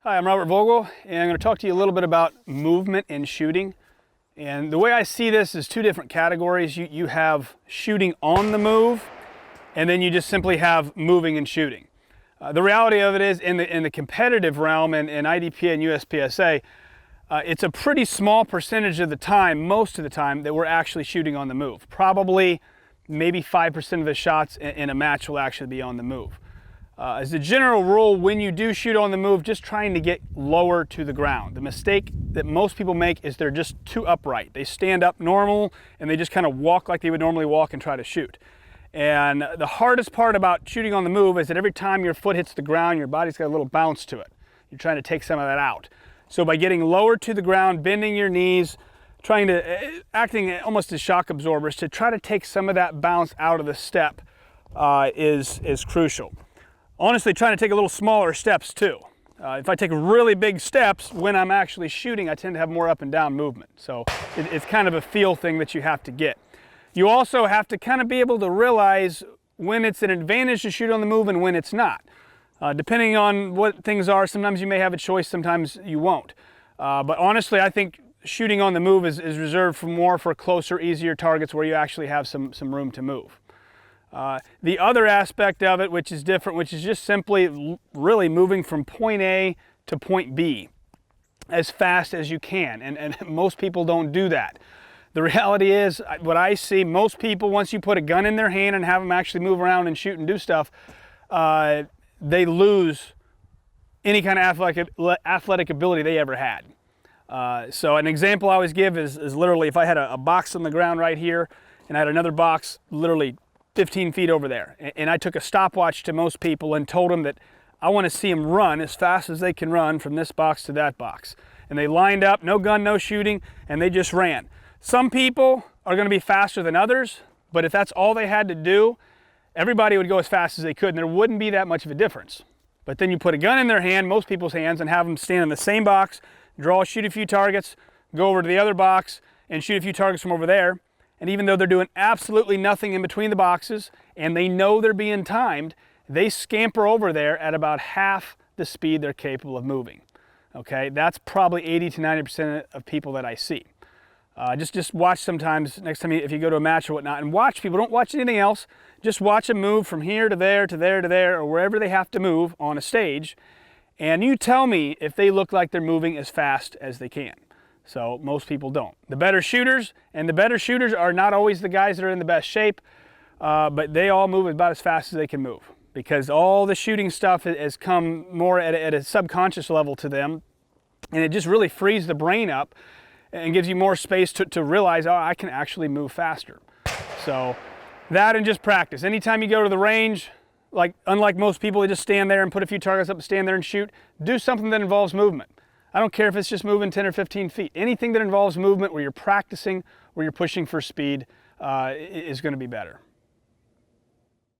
Hi, I'm Robert Vogel, and I'm going to talk to you a little bit about movement in shooting. And the way I see this is two different categories. You have shooting on the move, and then you just simply have moving and shooting. The reality of it is, in the competitive realm, in IDPA and USPSA, it's a pretty small percentage of the time, most of the time, that we're actually shooting on the move. Probably maybe 5% of the shots in a match will actually be on the move. As a general rule, when you do shoot on the move, just trying to get lower to the ground. The mistake that most people make is they're just too upright. They stand up normal and they just kind of walk like they would normally walk and try to shoot. And the hardest part about shooting on the move is that every time your foot hits the ground, your body's got a little bounce to it. You're trying to take some of that out. So by getting lower to the ground, bending your knees, acting almost as shock absorbers to try to take some of that bounce out of the step is crucial. Honestly, trying to take a little smaller steps too. If I take really big steps when I'm actually shooting, I tend to have more up and down movement. So it's kind of a feel thing that you have to get. You also have to kind of be able to realize when it's an advantage to shoot on the move and when it's not. Depending on what things are, sometimes you may have a choice, sometimes you won't. But honestly, I think shooting on the move is reserved for closer, easier targets where you actually have some room to move. The other aspect of it, which is different, which is just simply really moving from point A to point B as fast as you can, and most people don't do that. The reality is, what I see, most people, once you put a gun in their hand and have them actually move around and shoot and do stuff, they lose any kind of athletic ability they ever had. So an example I always give is literally if I had a box on the ground right here and I had another box literally 15 feet over there, and I took a stopwatch to most people and told them that I want to see them run as fast as they can run from this box to that box. And they lined up, no gun, no shooting, and they just ran. Some people are going to be faster than others, but if that's all they had to do, everybody would go as fast as they could, and there wouldn't be that much of a difference. But then you put a gun in their hand, most people's hands, and have them stand in the same box, shoot a few targets, go over to the other box, and shoot a few targets from over there. And even though they're doing absolutely nothing in between the boxes and they know they're being timed, they scamper over there at about half the speed they're capable of moving. Okay, that's probably 80 to 90% of people that I see. Just watch sometimes, next time if you go to a match or whatnot, and watch people, don't watch anything else, just watch them move from here to there, to there, to there, or wherever they have to move on a stage, and you tell me if they look like they're moving as fast as they can. So most people don't. The better shooters are not always the guys that are in the best shape, but they all move about as fast as they can move because all the shooting stuff has come more at a subconscious level to them, and it just really frees the brain up and gives you more space to realize, oh, I can actually move faster. So that and just practice. Anytime you go to the range, unlike most people, they just stand there and put a few targets up and stand there and shoot, do something that involves movement. I don't care if it's just moving 10 or 15 feet. Anything that involves movement where you're practicing, where you're pushing for speed is going to be better.